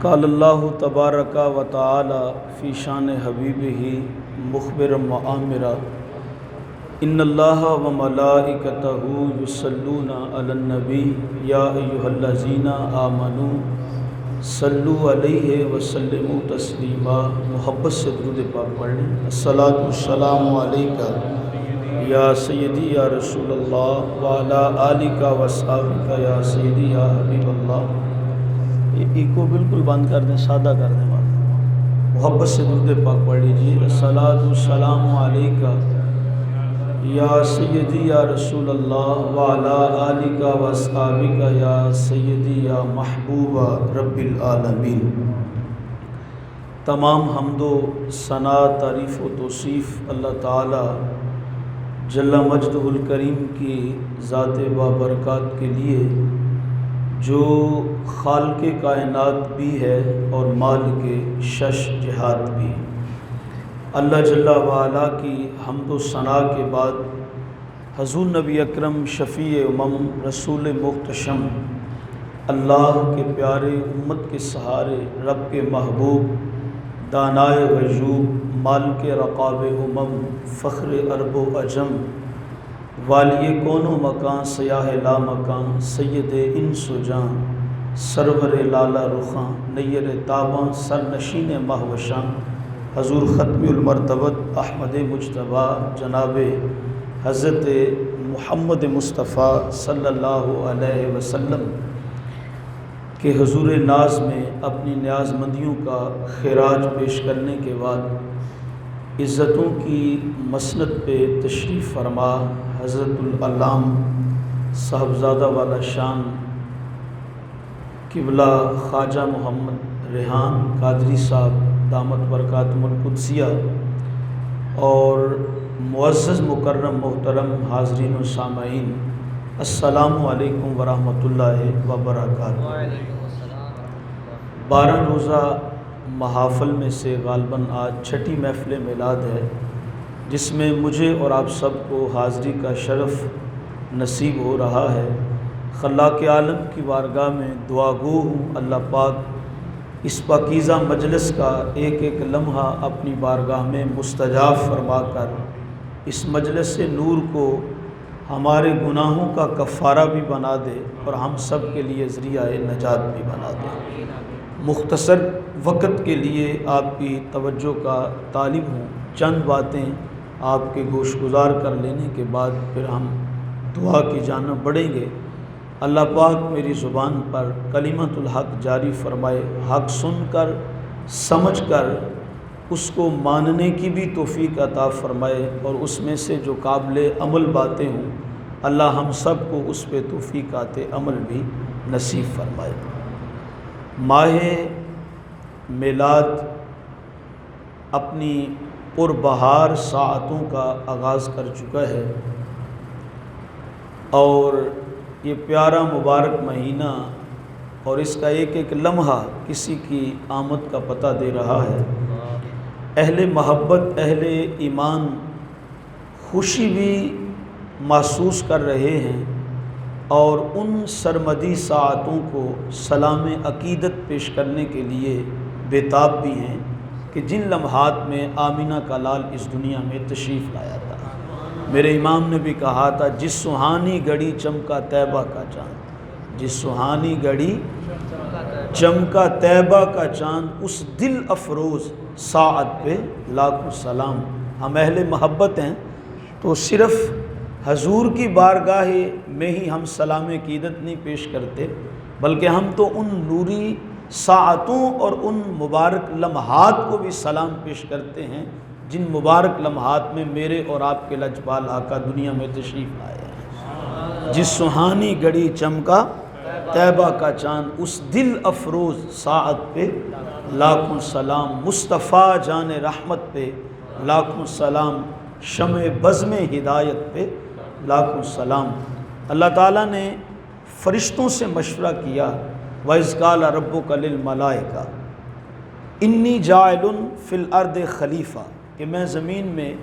قال اللہ تبارک و تعالی فی شان حبیبہ مخبرا و آمرا ان اللہ و ملائکتہ یصلون علی النبی یا ایھا الذین آمنوا صلوا علیہ وسلموا تسلیما۔ محبت سے درود پاک پڑھ لیں۔ الصلاۃ والسلام علیک یا سیدی یا رسول اللہ وعلی آلک و اصحابک یا سیدی یا حبیب اللہ۔ ایکو بالکل بند کر دیں، سادہ کر دیں بات۔ محبت سے درود پاک پڑھ لیجیے۔ الصلاۃ والسلام علیک یا سیدی یا رسول اللہ وعلی آلک و اصحابک یا سیدی یا محبوب رب العالمین۔ تمام حمد و ثنا، تعریف و توصیف اللہ تعالی جل مجدہ الکریم کی ذات بابرکات کے لیے، جو خالق کائنات بھی ہے اور مالک شش جہات بھی۔ اللہ جل وعلا کی حمد و ثنا کے بعد حضور نبی اکرم شفیع امم رسول محتشم، اللہ کے پیارے، امت کے سہارے، رب کے محبوب، دانائے غیوب، مالک رقاب امم، فخر عرب و عجم، والی کون و مکان، سیاہ لا مکان، سید انس و جاں، سرور لالا رخاں، نیر تاباں، سرنشین مہوشاں، حضور ختم المرتبت احمد مجتبیٰ جناب حضرت محمد مصطفیٰ صلی اللہ علیہ وسلم کے حضور ناز میں اپنی نیاز مندیوں کا خراج پیش کرنے کے بعد عزتوں کی مسند پہ تشریف فرما حضرت العلام صاحبزادہ والا شان قبلہ خواجہ محمد ریحان قادری صاحب دامت برکاتہم القدسیہ، اور معزز مکرم محترم حاضرین و سامعین، السلام علیکم ورحمۃ اللہ وبرکاتہ۔ 12 روزہ محافل میں سے غالباً آج چھٹی محفل میلاد ہے، جس میں مجھے اور آپ سب کو حاضری کا شرف نصیب ہو رہا ہے۔ خلاق عالم کی بارگاہ میں دعا گو ہوں، اللہ پاک اس پاکیزہ مجلس کا ایک ایک لمحہ اپنی بارگاہ میں مستجاب فرما کر اس مجلس سے نور کو ہمارے گناہوں کا کفارہ بھی بنا دے اور ہم سب کے لیے ذریعہ نجات بھی بنا دے۔ مختصر وقت کے لیے آپ کی توجہ کا طالب ہوں، چند باتیں آپ کے گوش گزار کر لینے کے بعد پھر ہم دعا کی جانب بڑھیں گے۔ اللہ پاک میری زبان پر کلمۃ الحق جاری فرمائے، حق سن کر سمجھ کر اس کو ماننے کی بھی توفیق عطا فرمائے، اور اس میں سے جو قابل عمل باتیں ہوں اللہ ہم سب کو اس پہ توفیقات عمل بھی نصیب فرمائے۔ ماہ میلاد اپنی پربہار ساعتوں کا آغاز کر چکا ہے، اور یہ پیارا مبارک مہینہ اور اس کا ایک ایک لمحہ کسی کی آمد کا پتہ دے رہا ہے۔ اہل محبت، اہل ایمان خوشی بھی محسوس کر رہے ہیں، اور ان سرمدی ساعتوں کو سلام عقیدت پیش کرنے کے لیے بےتاب بھی ہیں کہ جن لمحات میں آمینہ کا لال اس دنیا میں تشریف لایا تھا۔ میرے امام نے بھی کہا تھا، جس سہانی گھڑی چمکا طیبہ کا چاند، جس سہانی گھڑی چمکا طیبہ کا چاند، اس دل افروز ساعت پہ لاکھوں سلام۔ ہم اہل محبت ہیں تو صرف حضور کی بارگاہ میں ہی ہم سلام عقیدت نہیں پیش کرتے، بلکہ ہم تو ان نوری ساعتوں اور ان مبارک لمحات کو بھی سلام پیش کرتے ہیں جن مبارک لمحات میں میرے اور آپ کے لجپال آقا دنیا میں تشریف لائے ہیں۔ جس سہانی گھڑی چمکا طیبہ کا چاند، اس دل افروز ساعت پہ لاکھوں سلام، مصطفیٰ جان رحمت پہ لاکھوں سلام، شمع بزم ہدایت پہ لاکھوں سلام۔ اللہ تعالیٰ نے فرشتوں سے مشورہ کیا، وَإِذْ قَالَ رَبُّكَ لِلْمَلَائِكَةِ إِنِّي جَاعِلٌ فِي الْأَرْضِ خلیفہ، کہ میں زمین میں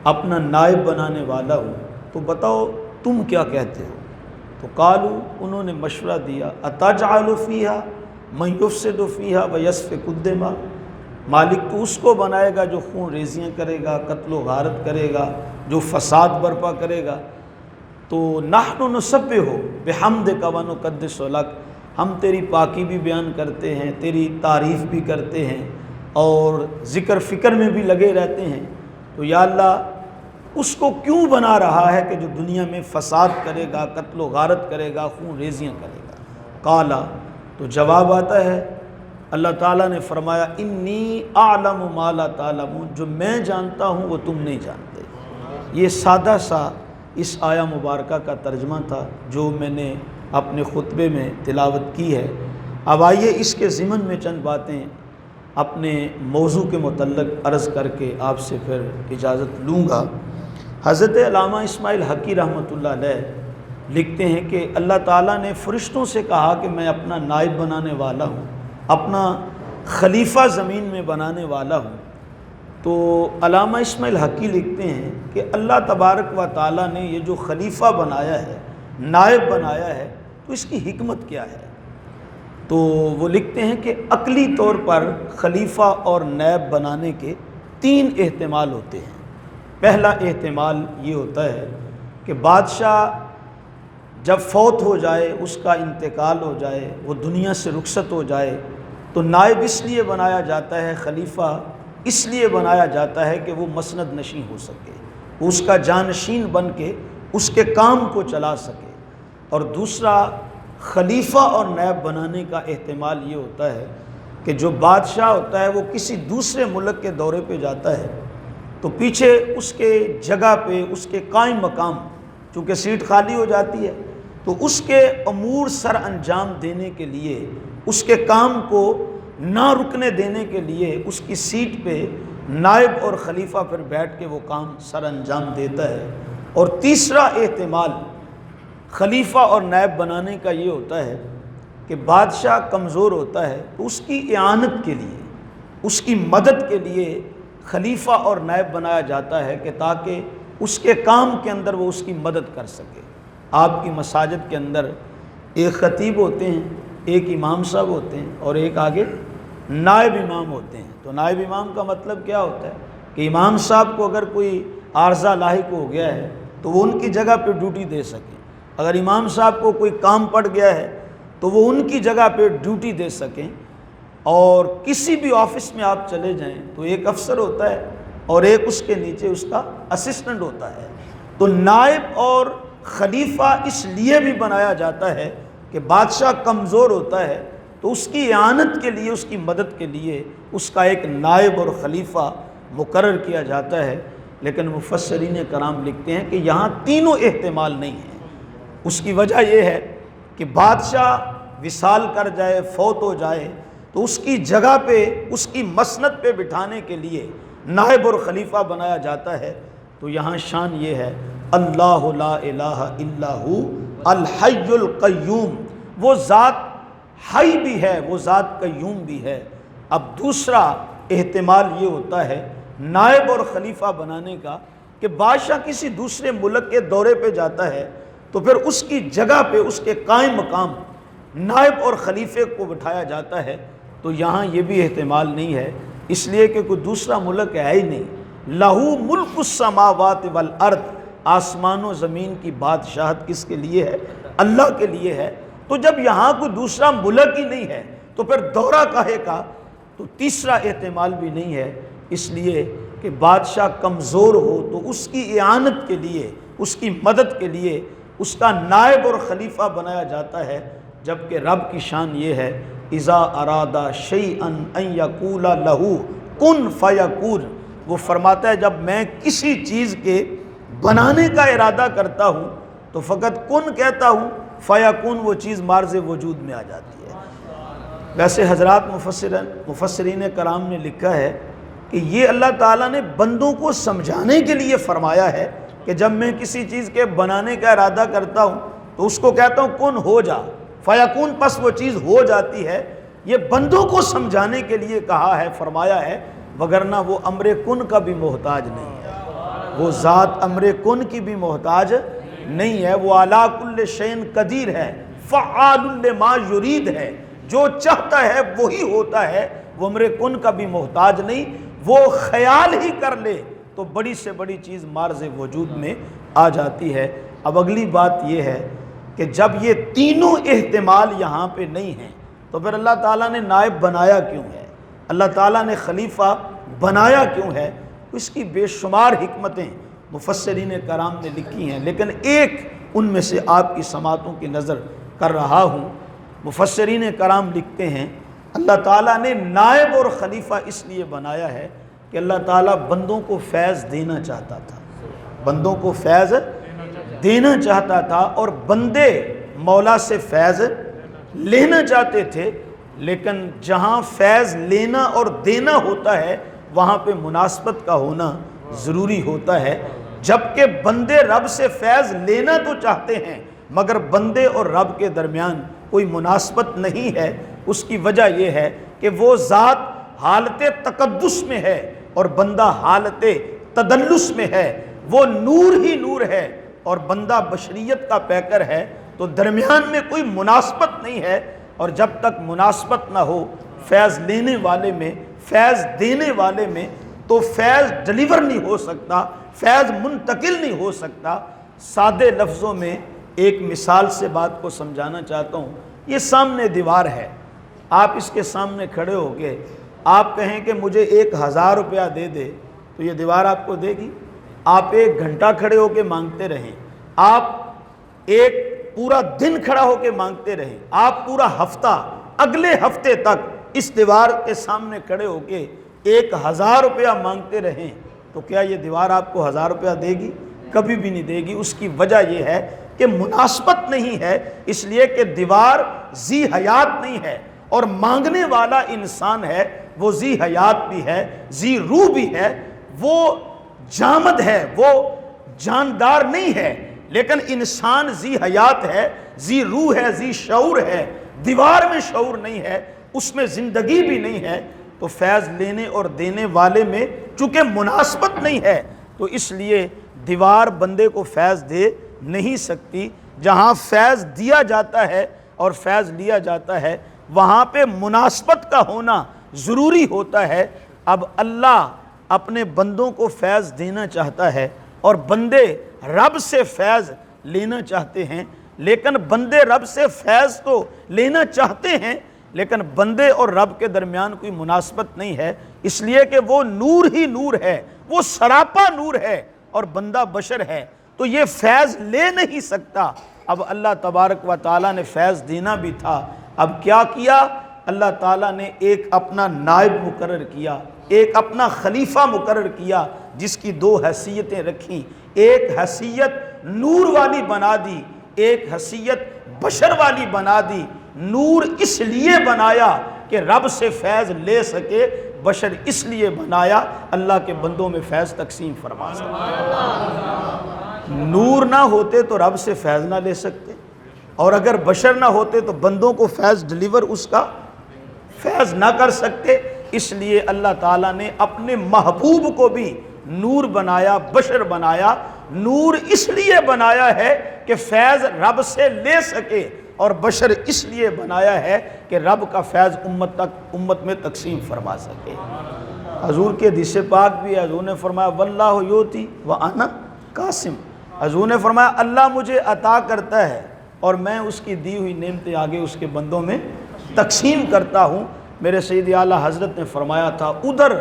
اپنا نائب بنانے والا ہوں، تو بتاؤ تم کیا کہتے ہو؟ تو قالوا، انہوں نے مشورہ دیا، أَتَجْعَلُ فِيهَا من یفسد فیہا ویسفک الدماء، مالک تو اس کو بنائے گا جو خون ریزیاں کرے گا، قتل و غارت کرے گا، جو فساد برپا کرے گا۔ تو نحن نسبح بحمدک ونقدس لک، ہم تیری پاکی بھی بیان کرتے ہیں، تیری تعریف بھی کرتے ہیں اور ذکر فکر میں بھی لگے رہتے ہیں۔ تو یا اللہ اس کو کیوں بنا رہا ہے کہ جو دنیا میں فساد کرے گا، قتل و غارت کرے گا، خون ریزیاں کرے گا؟ قالا، تو جواب آتا ہے، اللہ تعالیٰ نے فرمایا انی اعلم ما لا تعلمون، جو میں جانتا ہوں وہ تم نہیں جانتے۔ یہ سادہ سا اس آیا مبارکہ کا ترجمہ تھا جو میں نے اپنے خطبے میں تلاوت کی ہے۔ اب آئیے اس کے ضمن میں چند باتیں اپنے موضوع کے متعلق عرض کر کے آپ سے پھر اجازت لوں گا۔ حضرت علامہ اسماعیل حقی رحمۃ اللہ علیہ لکھتے ہیں کہ اللہ تعالیٰ نے فرشتوں سے کہا کہ میں اپنا نائب بنانے والا ہوں، اپنا خلیفہ زمین میں بنانے والا ہوں۔ تو علامہ اسماعیل حقی لکھتے ہیں کہ اللہ تبارک و تعالیٰ نے یہ جو خلیفہ بنایا ہے، نائب بنایا ہے، تو اس کی حکمت کیا ہے؟ تو وہ لکھتے ہیں کہ عقلی طور پر خلیفہ اور نائب بنانے کے 3 احتمال ہوتے ہیں۔ پہلا احتمال یہ ہوتا ہے کہ بادشاہ جب فوت ہو جائے، اس کا انتقال ہو جائے، وہ دنیا سے رخصت ہو جائے، تو نائب اس لیے بنایا جاتا ہے، خلیفہ اس لیے بنایا جاتا ہے کہ وہ مسند نشین ہو سکے، وہ اس کا جانشین بن کے اس کے کام کو چلا سکے۔ اور دوسرا خلیفہ اور نائب بنانے کا احتمال یہ ہوتا ہے کہ جو بادشاہ ہوتا ہے وہ کسی دوسرے ملک کے دورے پہ جاتا ہے، تو پیچھے اس کے جگہ پہ اس کے قائم مقام، چونکہ سیٹ خالی ہو جاتی ہے، تو اس کے امور سر انجام دینے کے لیے، اس کے کام کو نہ رکنے دینے کے لیے اس کی سیٹ پہ نائب اور خلیفہ پھر بیٹھ کے وہ کام سر انجام دیتا ہے۔ اور تیسرا احتمال خلیفہ اور نائب بنانے کا یہ ہوتا ہے کہ بادشاہ کمزور ہوتا ہے تو اس کی اعانت کے لیے، اس کی مدد کے لیے خلیفہ اور نائب بنایا جاتا ہے کہ تاکہ اس کے کام کے اندر وہ اس کی مدد کر سکے۔ آپ کی مساجد کے اندر ایک خطیب ہوتے ہیں، ایک امام صاحب ہوتے ہیں اور ایک آگے نائب امام ہوتے ہیں۔ تو نائب امام کا مطلب کیا ہوتا ہے کہ امام صاحب کو اگر کوئی عارضہ لاحق ہو گیا ہے تو وہ ان کی جگہ پہ ڈیوٹی دے سکیں، اگر امام صاحب کو کوئی کام پڑ گیا ہے تو وہ ان کی جگہ پہ ڈیوٹی دے سکیں۔ اور کسی بھی آفس میں آپ چلے جائیں تو ایک افسر ہوتا ہے اور ایک اس کے نیچے اس کا اسسٹنٹ ہوتا ہے۔ تو نائب اور خلیفہ اس لیے بھی بنایا جاتا ہے کہ بادشاہ کمزور ہوتا ہے تو اس کی اعانت کے لیے، اس کی مدد کے لیے اس کا ایک نائب اور خلیفہ مقرر کیا جاتا ہے۔ لیکن مفسرین کرام لکھتے ہیں کہ یہاں تینوں احتمال نہیں ہیں۔ اس کی وجہ یہ ہے کہ بادشاہ وصال کر جائے، فوت ہو جائے، تو اس کی جگہ پہ، اس کی مسند پہ بٹھانے کے لیے نائب اور خلیفہ بنایا جاتا ہے۔ تو یہاں شان یہ ہے، اللہ لا الہ الا ہو الحی القیوم، وہ ذات حی بھی ہے، وہ ذات قیوم بھی ہے۔ اب دوسرا احتمال یہ ہوتا ہے نائب اور خلیفہ بنانے کا کہ بادشاہ کسی دوسرے ملک کے دورے پہ جاتا ہے تو پھر اس کی جگہ پہ اس کے قائم مقام نائب اور خلیفے کو بٹھایا جاتا ہے۔ تو یہاں یہ بھی احتمال نہیں ہے، اس لیے کہ کوئی دوسرا ملک ہے ہی نہیں۔ لہو ملک السماوات والارض، آسمان و زمین کی بادشاہت کس کے لیے ہے؟ اللہ کے لیے ہے۔ تو جب یہاں کوئی دوسرا ملک ہی نہیں ہے تو پھر دورہ کاہے کا؟ تو تیسرا احتمال بھی نہیں ہے، اس لیے کہ بادشاہ کمزور ہو تو اس کی اعانت کے لیے، اس کی مدد کے لیے اس کا نائب اور خلیفہ بنایا جاتا ہے۔ جبکہ رب کی شان یہ ہے، اذا ارادہ شیئا ان یقول لہ کن فیکون، وہ فرماتا ہے جب میں کسی چیز کے بنانے کا ارادہ کرتا ہوں تو فقط کن کہتا ہوں، فیکون وہ چیز مارز وجود میں آ جاتی ہے۔ ویسے حضرات مفسرین کرام نے لکھا ہے کہ یہ اللہ تعالیٰ نے بندوں کو سمجھانے کے لیے فرمایا ہے کہ جب میں کسی چیز کے بنانے کا ارادہ کرتا ہوں تو اس کو کہتا ہوں کن ہو جا، فیکون پس وہ چیز ہو جاتی ہے۔ یہ بندوں کو سمجھانے کے لیے کہا ہے، فرمایا ہے، وگرنہ وہ امر کن کا بھی محتاج نہیں ہے، وہ ذات امر کن کی بھی محتاج نہیں ہے، وہ علی کل شیء قدیر ہے، فعال لما یرید ہے۔ جو چاہتا ہے وہی ہوتا ہے، وہ امر کن کا بھی محتاج نہیں، وہ خیال ہی کر لے تو بڑی سے بڑی چیز مارز وجود میں آ جاتی ہے۔ اب اگلی بات یہ ہے کہ جب یہ تینوں احتمال یہاں پہ نہیں ہیں تو پھر اللہ تعالیٰ نے نائب بنایا کیوں ہے، اللہ تعالیٰ نے خلیفہ بنایا کیوں ہے؟ اس کی بے شمار حکمتیں مفسرین کرام نے لکھی ہیں، لیکن ایک ان میں سے آپ کی سماعتوں کی نظر کر رہا ہوں۔ مفسرین کرام لکھتے ہیں اللہ تعالیٰ نے نائب اور خلیفہ اس لیے بنایا ہے کہ اللہ تعالیٰ بندوں کو فیض دینا چاہتا تھا، بندوں کو فیض دینا چاہتا تھا، اور بندے مولا سے فیض لینا چاہتے تھے، لیکن جہاں فیض لینا اور دینا ہوتا ہے وہاں پہ مناسبت کا ہونا ضروری ہوتا ہے۔ جبکہ بندے رب سے فیض لینا تو چاہتے ہیں مگر بندے اور رب کے درمیان کوئی مناسبت نہیں ہے۔ اس کی وجہ یہ ہے کہ وہ ذات حالت تقدس میں ہے اور بندہ حالت تدلس میں ہے، وہ نور ہی نور ہے اور بندہ بشریت کا پیکر ہے، تو درمیان میں کوئی مناسبت نہیں ہے۔ اور جب تک مناسبت نہ ہو فیض لینے والے میں، فیض دینے والے میں، تو فیض ڈلیور نہیں ہو سکتا، فیض منتقل نہیں ہو سکتا۔ سادے لفظوں میں ایک مثال سے بات کو سمجھانا چاہتا ہوں۔ یہ سامنے دیوار ہے، آپ اس کے سامنے کھڑے ہو کے آپ کہیں کہ مجھے 1000 روپیہ دے دے تو یہ دیوار آپ کو دے گی؟ آپ 1 گھنٹہ کھڑے ہو کے مانگتے رہیں، آپ ایک پورا دن کھڑا ہو کے مانگتے رہیں، آپ پورا ہفتہ اگلے ہفتے تک اس دیوار کے سامنے کھڑے ہو کے 1000 روپیہ مانگتے رہیں تو کیا یہ دیوار آپ کو 1000 روپیہ دے گی؟ کبھی بھی نہیں دے گی۔ اس کی وجہ یہ ہے کہ مناسبت نہیں ہے، اس لیے کہ دیوار ذی حیات نہیں ہے اور مانگنے والا انسان ہے، وہ ذی حیات بھی ہے، ذی روح بھی ہے، وہ جامد ہے، وہ جاندار نہیں ہے، لیکن انسان ذی حیات ہے، ذی روح ہے، ذی شعور ہے۔ دیوار میں شعور نہیں ہے، اس میں زندگی بھی نہیں ہے، تو فیض لینے اور دینے والے میں چونکہ مناسبت نہیں ہے تو اس لیے دیوار بندے کو فیض دے نہیں سکتی۔ جہاں فیض دیا جاتا ہے اور فیض لیا جاتا ہے وہاں پہ مناسبت کا ہونا ضروری ہوتا ہے۔ اب اللہ اپنے بندوں کو فیض دینا چاہتا ہے اور بندے رب سے فیض لینا چاہتے ہیں، لیکن بندے رب سے فیض تو لینا چاہتے ہیں لیکن بندے اور رب کے درمیان کوئی مناسبت نہیں ہے، اس لیے کہ وہ نور ہی نور ہے، وہ سراپا نور ہے اور بندہ بشر ہے، تو یہ فیض لے نہیں سکتا۔ اب اللہ تبارک و تعالیٰ نے فیض دینا بھی تھا، اب کیا کیا؟ اللہ تعالیٰ نے ایک اپنا نائب مقرر کیا، ایک اپنا خلیفہ مقرر کیا جس کی 2 حیثیتیں رکھیں، ایک حیثیت نور والی بنا دی، ایک حیثیت بشر والی بنا دی۔ نور اس لیے بنایا کہ رب سے فیض لے سکے، بشر اس لیے بنایا اللہ کے بندوں میں فیض تقسیم فرما سکے۔ نور نہ ہوتے تو رب سے فیض نہ لے سکتے، اور اگر بشر نہ ہوتے تو بندوں کو فیض ڈلیور اس کا فیض نہ کر سکتے۔ اس لیے اللہ تعالیٰ نے اپنے محبوب کو بھی نور بنایا، بشر بنایا۔ نور اس لیے بنایا ہے کہ فیض رب سے لے سکے، اور بشر اس لیے بنایا ہے کہ رب کا فیض امت میں تقسیم فرما سکے۔ حضور کے حدیث پاک بھی حضور نے فرمایا واللہ یوتی وانا قاسم، حضور نے فرمایا اللہ مجھے عطا کرتا ہے اور میں اس کی دی ہوئی نعمتیں آگے اس کے بندوں میں تقسیم کرتا ہوں۔ میرے سید اعلیٰ حضرت نے فرمایا تھا ادھر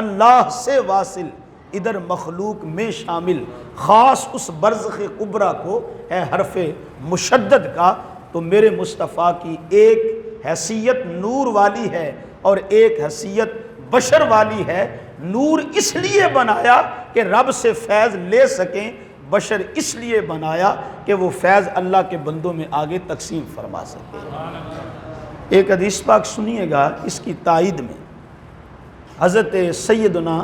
اللہ سے واصل ادھر مخلوق میں شامل، خاص اس برزخ کبریٰ کو ہے حرف مشدد کا۔ تو میرے مصطفیٰ کی ایک حیثیت نور والی ہے اور ایک حیثیت بشر والی ہے۔ نور اس لیے بنایا کہ رب سے فیض لے سکیں، بشر اس لیے بنایا کہ وہ فیض اللہ کے بندوں میں آگے تقسیم فرما سکے۔ ایک حدیث پاک سنیے گا اس کی تائید میں، حضرت سیدنا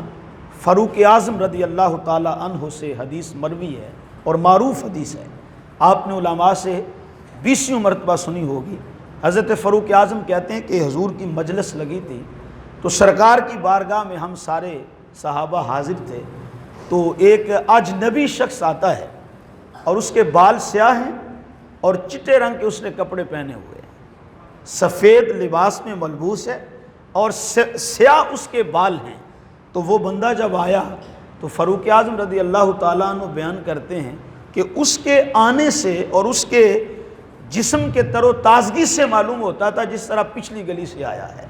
فاروق اعظم رضی اللہ تعالی عنہ سے حدیث مروی ہے اور معروف حدیث ہے، آپ نے علماء سے 20 مرتبہ سنی ہوگی۔ حضرت فاروق اعظم کہتے ہیں کہ حضور کی مجلس لگی تھی تو سرکار کی بارگاہ میں ہم سارے صحابہ حاضر تھے، تو ایک اجنبی شخص آتا ہے اور اس کے بال سیاہ ہیں اور چٹے رنگ کے اس نے کپڑے پہنے ہوئے ہیں، سفید لباس میں ملبوس ہے اور سیاہ اس کے بال ہیں۔ تو وہ بندہ جب آیا تو فاروق اعظم رضی اللہ تعالیٰ عنہ بیان کرتے ہیں کہ اس کے آنے سے اور اس کے جسم کے تر و تازگی سے معلوم ہوتا تھا جس طرح پچھلی گلی سے آیا ہے،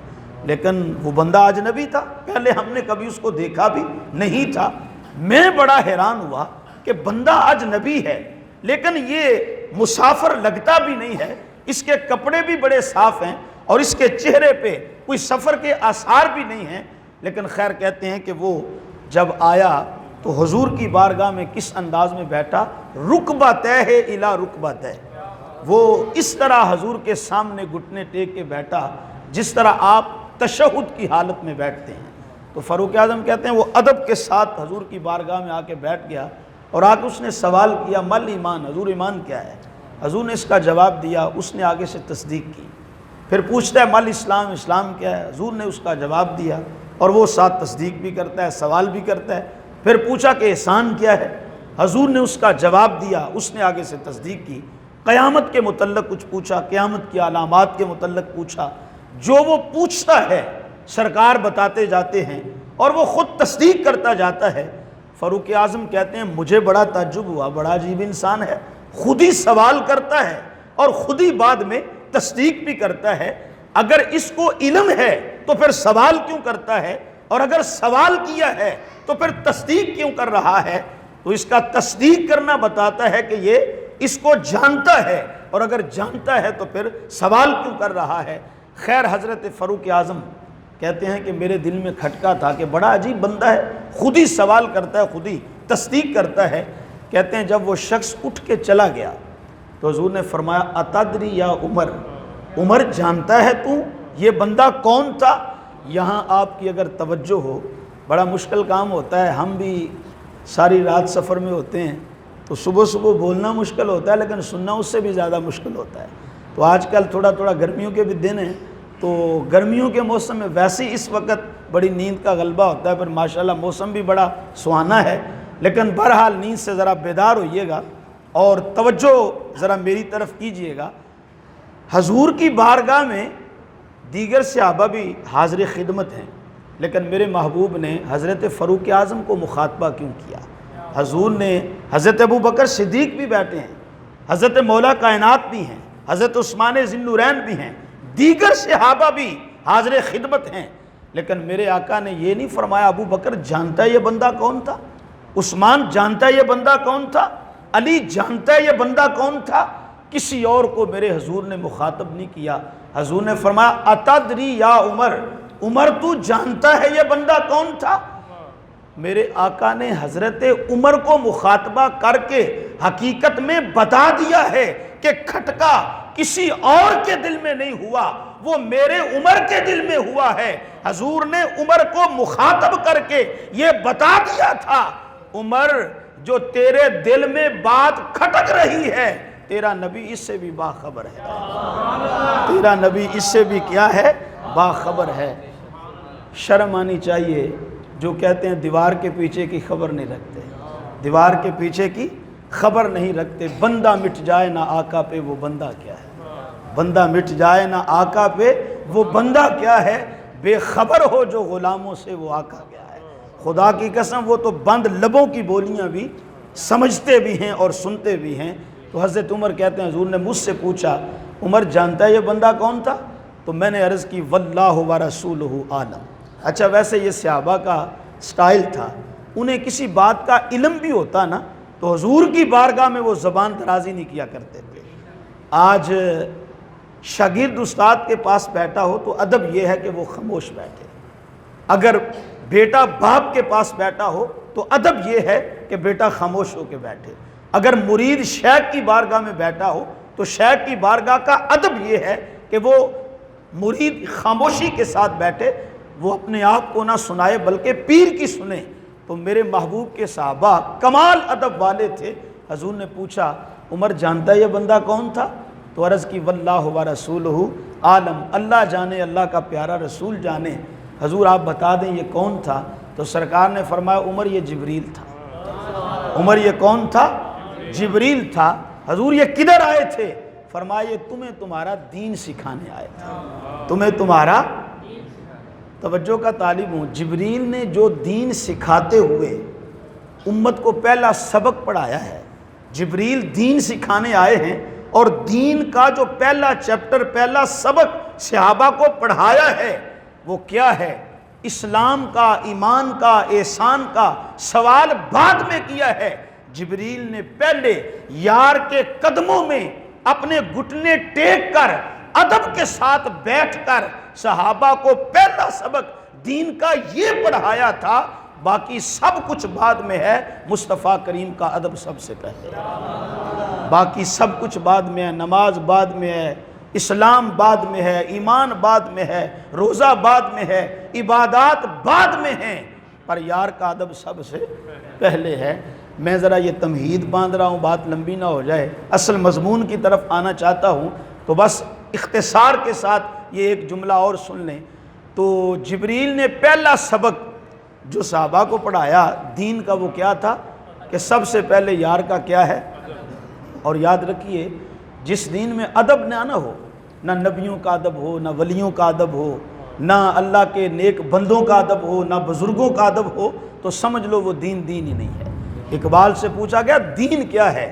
لیکن وہ بندہ اجنبی تھا، پہلے ہم نے کبھی اس کو دیکھا بھی نہیں تھا۔ میں بڑا حیران ہوا کہ بندہ اجنبی ہے لیکن یہ مسافر لگتا بھی نہیں ہے، اس کے کپڑے بھی بڑے صاف ہیں اور اس کے چہرے پہ کوئی سفر کے آثار بھی نہیں ہیں، لیکن خیر کہتے ہیں کہ وہ جب آیا تو حضور کی بارگاہ میں کس انداز میں بیٹھا، رکبتہ ہے الی رکبتہ، وہ اس طرح حضور کے سامنے گھٹنے ٹیک کے بیٹھا جس طرح آپ تشہد کی حالت میں بیٹھتے ہیں۔ تو فاروق اعظم کہتے ہیں وہ ادب کے ساتھ حضور کی بارگاہ میں آ کے بیٹھ گیا اور آ کے اس نے سوال کیا مل ایمان، حضور ایمان کیا ہے؟ حضور نے اس کا جواب دیا، اس نے آگے سے تصدیق کی۔ پھر پوچھتا ہے مل اسلام، اسلام کیا ہے؟ حضور نے اس کا جواب دیا اور وہ ساتھ تصدیق بھی کرتا ہے، سوال بھی کرتا ہے۔ پھر پوچھا کہ احسان کیا ہے؟ حضور نے اس کا جواب دیا، اس نے آگے سے تصدیق کی۔ قیامت کے متعلق کچھ پوچھا، قیامت کی علامات کے متعلق پوچھا، جو وہ پوچھتا ہے سرکار بتاتے جاتے ہیں اور وہ خود تصدیق کرتا جاتا ہے۔ فاروق اعظم کہتے ہیں مجھے بڑا تعجب ہوا، بڑا عجیب انسان ہے، خود ہی سوال کرتا ہے اور خود ہی بعد میں تصدیق بھی کرتا ہے۔ اگر اس کو علم ہے تو پھر سوال کیوں کرتا ہے، اور اگر سوال کیا ہے تو پھر تصدیق کیوں کر رہا ہے؟ تو اس کا تصدیق کرنا بتاتا ہے کہ یہ اس کو جانتا ہے، اور اگر جانتا ہے تو پھر سوال کیوں کر رہا ہے۔ خیر حضرت فاروق اعظم کہتے ہیں کہ میرے دل میں کھٹکا تھا کہ بڑا عجیب بندہ ہے، خود ہی سوال کرتا ہے، خود ہی تصدیق کرتا ہے۔ کہتے ہیں جب وہ شخص اٹھ کے چلا گیا تو حضور نے فرمایا اتدری یا عمر، عمر جانتا ہے تو یہ بندہ کون تھا؟ یہاں آپ کی اگر توجہ ہو، بڑا مشکل کام ہوتا ہے، ہم بھی ساری رات سفر میں ہوتے ہیں تو صبح صبح بولنا مشکل ہوتا ہے لیکن سننا اس سے بھی زیادہ مشکل ہوتا ہے۔ تو آج کل تھوڑا گرمیوں کے بھی دن ہیں، تو گرمیوں کے موسم میں ویسے ہی اس وقت بڑی نیند کا غلبہ ہوتا ہے، پھر ماشاءاللہ موسم بھی بڑا سہانا ہے، لیکن بہرحال نیند سے ذرا بیدار ہوئیے گا اور توجہ ذرا میری طرف کیجئے گا۔ حضور کی بارگاہ میں دیگر صحابہ بھی حاضر خدمت ہیں، لیکن میرے محبوب نے حضرت فاروق اعظم کو مخاطبہ کیوں کیا؟ حضور نے حضرت ابو بکر صدیق بھی بیٹھے ہیں، حضرت مولا کائنات بھی ہیں، حضرت عثمان ذی النورین بھی ہیں، دیگر صحابہ بھی حاضر خدمت ہیں، لیکن میرے آقا نے یہ نہیں فرمایا ابو بکر جانتا ہے یہ بندہ کون تھا، عثمان جانتا ہے یہ بندہ کون تھا، علی جانتا ہے یہ بندہ کون تھا، کسی اور کو میرے حضور نے مخاطب نہیں کیا۔ حضور نے فرمایا اتدری یا عمر، عمر تو جانتا ہے یہ بندہ کون تھا؟ میرے آقا نے حضرت عمر کو مخاطبہ کر کے حقیقت میں بتا دیا ہے کہ کھٹکا کسی اور کے دل میں نہیں ہوا، وہ میرے عمر کے دل میں ہوا ہے۔ حضور نے عمر کو مخاطب کر کے یہ بتا دیا تھا، عمر جو تیرے دل میں بات کھٹک رہی ہے تیرا نبی اس سے بھی باخبر ہے، تیرا نبی اس سے بھی کیا ہے؟ باخبر ہے۔ شرم آنی چاہیے جو کہتے ہیں دیوار کے پیچھے کی خبر نہیں رکھتے، دیوار کے پیچھے کی خبر نہیں رکھتے۔ بندہ مٹ جائے نہ آقا پہ وہ بندہ کیا ہے، بندہ مٹ جائے نہ آقا پہ وہ بندہ کیا ہے، بے خبر ہو جو غلاموں سے وہ آقا کیا ہے۔ خدا کی قسم وہ تو بند لبوں کی بولیاں بھی سمجھتے بھی ہیں اور سنتے بھی ہیں۔ تو حضرت عمر کہتے ہیں حضور نے مجھ سے پوچھا عمر جانتا ہے یہ بندہ کون تھا؟ تو میں نے عرض کی واللہ ورسولہ عالم۔ اچھا ویسے یہ صحابہ کا سٹائل تھا، انہیں کسی بات کا علم بھی ہوتا نا تو حضور کی بارگاہ میں وہ زبان درازی نہیں کیا کرتے تھے۔ آج شاگرد استاد کے پاس بیٹھا ہو تو ادب یہ ہے کہ وہ خاموش بیٹھے، اگر بیٹا باپ کے پاس بیٹھا ہو تو ادب یہ ہے کہ بیٹا خاموش ہو کے بیٹھے، اگر مرید شیخ کی بارگاہ میں بیٹھا ہو تو شیخ کی بارگاہ کا ادب یہ ہے کہ وہ مرید خاموشی کے ساتھ بیٹھے، وہ اپنے آپ کو نہ سنائے بلکہ پیر کی سنے۔ تو میرے محبوب کے صحابہ کمال ادب والے تھے۔ حضور نے پوچھا عمر جانتا ہے یہ بندہ کون تھا؟ تو عرض کی واللہ ورسولہ عالم، اللہ جانے، اللہ کا پیارا رسول جانے، حضور آپ بتا دیں یہ کون تھا؟ تو سرکار نے فرمایا عمر یہ جبریل تھا۔ عمر یہ کون تھا؟ جبریل تھا۔ حضور یہ کدھر آئے تھے؟ فرمائے تمہیں تمہارا دین سکھانے آئے تھے، تمہیں تمہارا، توجہ کا طالب ہوں، جبریل نے جو دین سکھاتے ہوئے امت کو پہلا سبق پڑھایا ہے، جبریل دین سکھانے آئے ہیں اور دین کا جو پہلا چیپٹر، پہلا سبق صحابہ کو پڑھایا ہے وہ کیا ہے؟ اسلام کا، ایمان کا، احسان کا سوال بعد میں کیا ہے۔ جبریل نے پہلے یار کے قدموں میں اپنے گھٹنے ٹیک کر ادب کے ساتھ بیٹھ کر صحابہ کو پہلا سبق دین کا یہ پڑھایا تھا، باقی سب کچھ بعد میں ہے۔ مصطفیٰ کریم کا ادب سب سے پہلے، باقی سب کچھ بعد میں ہے۔ نماز بعد میں ہے، اسلام بعد میں ہے، ایمان بعد میں ہے، روزہ بعد میں ہے، عبادات بعد میں ہیں، پر یار کا ادب سب سے پہلے ہے۔ میں ذرا یہ تمہید باندھ رہا ہوں، بات لمبی نہ ہو جائے، اصل مضمون کی طرف آنا چاہتا ہوں، تو بس اختصار کے ساتھ یہ ایک جملہ اور سن لیں۔ تو جبریل نے پہلا سبق جو صحابہ کو پڑھایا دین کا وہ کیا تھا کہ سب سے پہلے یار کا کیا ہے؟ اور یاد رکھیے جس دین میں ادب نہ ہو، نہ نبیوں کا ادب ہو، نہ ولیوں کا ادب ہو، نہ اللہ کے نیک بندوں کا ادب ہو، نہ بزرگوں کا ادب ہو، تو سمجھ لو وہ دین ہی نہیں ہے۔ اقبال سے پوچھا گیا دین کیا ہے؟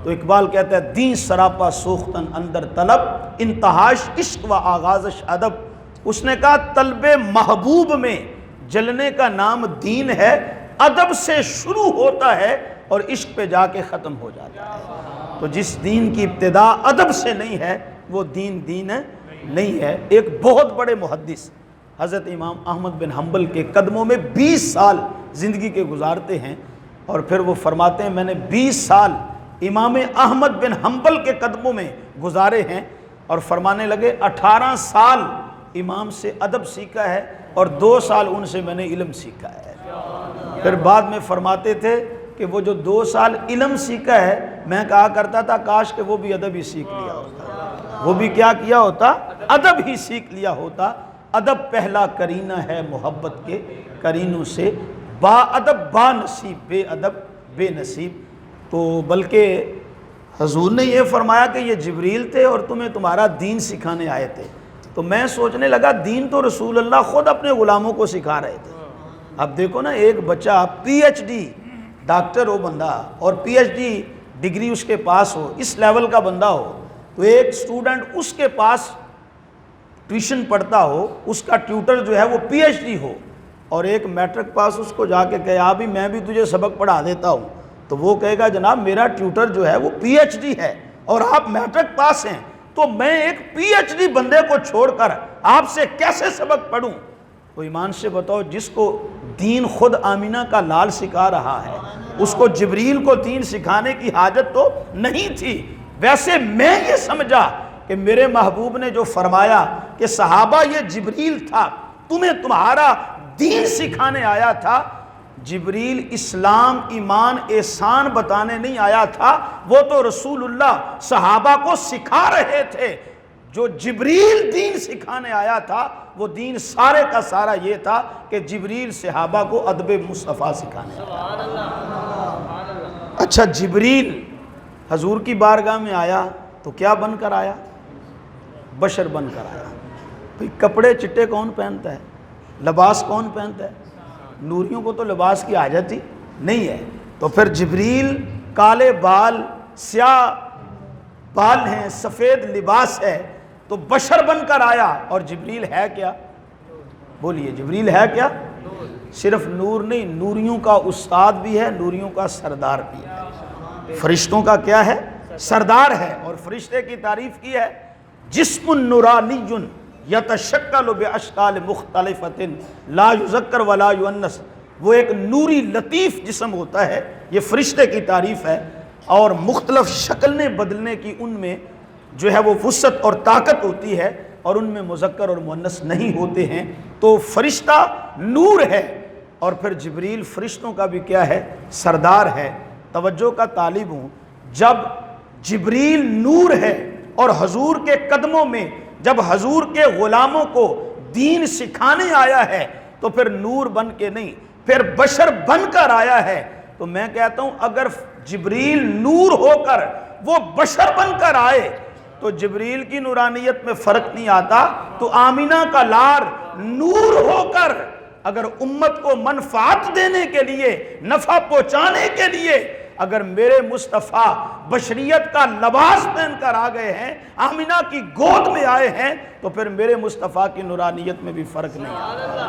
تو اقبال کہتا ہے دین سراپا سوختن اندر طلب، انتہاش عشق و آغازش ادب۔ اس نے کہا طلب محبوب میں جلنے کا نام دین ہے، ادب سے شروع ہوتا ہے اور عشق پہ جا کے ختم ہو جاتا ہے۔ تو جس دین کی ابتدا ادب سے نہیں ہے وہ دین نہیں ہے۔ ایک بہت بڑے محدث حضرت امام احمد بن حنبل کے قدموں میں 20 سال زندگی کے گزارتے ہیں، اور پھر وہ فرماتے ہیں میں نے 20 سال امام احمد بن حنبل کے قدموں میں گزارے ہیں، اور فرمانے لگے 18 سال امام سے ادب سیکھا ہے اور 2 سال ان سے میں نے علم سیکھا ہے۔ پھر بعد میں فرماتے تھے کہ وہ جو 2 سال علم سیکھا ہے، میں کہا کرتا تھا کاش کہ وہ بھی ادب ہی سیکھ لیا ہوتا، وہ بھی کیا کیا ہوتا؟ ادب ہی سیکھ لیا ہوتا۔ ادب پہلا کرینہ ہے محبت کے کرینوں سے، با ادب با نصیب، بے ادب بے نصیب۔ تو بلکہ حضور نے یہ فرمایا کہ یہ جبریل تھے اور تمہیں تمہارا دین سکھانے آئے تھے، تو میں سوچنے لگا دین تو رسول اللہ خود اپنے غلاموں کو سکھا رہے تھے۔ اب دیکھو نا، ایک بچہ پی ایچ ڈی ڈاکٹر ہو بندہ، اور پی ایچ ڈی ڈگری اس کے پاس ہو، اس لیول کا بندہ ہو، تو ایک سٹوڈنٹ اس کے پاس ٹیوشن پڑھتا ہو، اس کا ٹیوٹر جو ہے وہ پی ایچ ڈی ہو، اور ایک میٹرک پاس اس کو جا کے کہے ابھی میں بھی تجھے سبق پڑھا دیتا ہوں، تو وہ کہے گا جناب میرا ٹیوٹر جو ہے وہ پی ایچ ڈی ہے اور آپ میٹرک پاس ہیں، تو میں ایک پی ایچ ڈی بندے کو چھوڑ کر آپ سے کیسے سبق پڑھوں؟ تو ایمان سے بتاؤ، جس کو دین خود آمینہ کا لال سکھا رہا ہے، اس کو جبریل کو دین سکھانے کی حاجت تو نہیں تھی۔ ویسے میں یہ سمجھا کہ میرے محبوب نے جو فرمایا کہ صحابہ یہ جبریل تھا، تمہیں تمہارا دین سکھانے آیا تھا، جبریل اسلام، ایمان، احسان بتانے نہیں آیا تھا، وہ تو رسول اللہ صحابہ کو سکھا رہے تھے۔ جو جبریل دین سکھانے آیا تھا وہ دین سارے کا سارا یہ تھا کہ جبریل صحابہ کو ادب مصطفیٰ سکھانے آیا۔ اچھا، جبریل حضور کی بارگاہ میں آیا تو کیا بن کر آیا؟ بشر بن کر آیا۔ بھئی کپڑے چٹے کون پہنتا ہے؟ لباس کون پہنتا ہے؟ نوریوں کو تو لباس کی حاجت ہی نہیں ہے، تو پھر جبریل کالے بال، سیاہ بال ہیں، سفید لباس ہے، تو بشر بن کر آیا۔ اور جبریل ہے کیا؟ بولیے، جبریل ہے کیا؟ صرف نور نہیں، نوریوں کا استاد بھی ہے، نوریوں کا سردار بھی ہے، فرشتوں کا کیا ہے؟ سردار ہے۔ اور فرشتے کی تعریف کی ہے جسم نورانی یتشکل باشکال مختلفۃ لا یذکر ولا یؤنث، وہ ایک نوری لطیف جسم ہوتا ہے، یہ فرشتے کی تعریف ہے، اور مختلف شکلیں بدلنے کی ان میں جو ہے وہ وسعت اور طاقت ہوتی ہے، اور ان میں مذکر اور مؤنث نہیں ہوتے ہیں۔ تو فرشتہ نور ہے، اور پھر جبریل فرشتوں کا بھی کیا ہے؟ سردار ہے۔ توجہ کا طالب ہوں، جب جبریل نور ہے اور حضور کے قدموں میں جب حضور کے غلاموں کو دین سکھانے آیا ہے تو پھر نور بن کے نہیں، پھر بشر بن کر آیا ہے۔ تو میں کہتا ہوں اگر جبریل نور ہو کر وہ بشر بن کر آئے تو جبریل کی نورانیت میں فرق نہیں آتا، تو آمینہ کا لار نور ہو کر اگر امت کو منفعت دینے کے لیے، نفع پہنچانے کے لیے اگر میرے مصطفیٰ بشریت کا لباس پہن کر آ گئے ہیں، آمینہ کی گود میں آئے ہیں، تو پھر میرے مصطفیٰ کی نورانیت میں بھی فرق نہیں آتا۔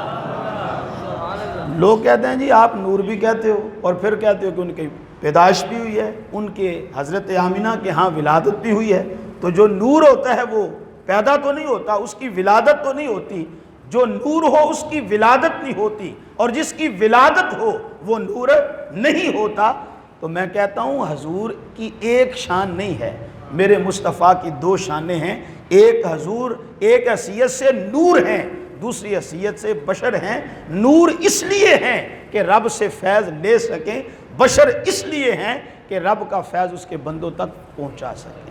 لوگ کہتے ہیں جی آپ نور بھی کہتے ہو اور پھر کہتے ہو کہ ان کی پیدائش بھی ہوئی ہے، ان کے حضرت آمینہ کے ہاں ولادت بھی ہوئی ہے۔ تو جو نور ہوتا ہے وہ پیدا تو نہیں ہوتا، اس کی ولادت تو نہیں ہوتی، جو نور ہو اس کی ولادت نہیں ہوتی، اور جس کی ولادت ہو وہ نور نہیں ہوتا۔ تو میں کہتا ہوں حضور کی ایک شان نہیں ہے، میرے مصطفیٰ کی دو شانیں ہیں۔ ایک حضور ایک حیثیت سے نور ہیں، دوسری حیثیت سے بشر ہیں۔ نور اس لیے ہیں کہ رب سے فیض لے سکیں، بشر اس لیے ہیں کہ رب کا فیض اس کے بندوں تک پہنچا سکیں۔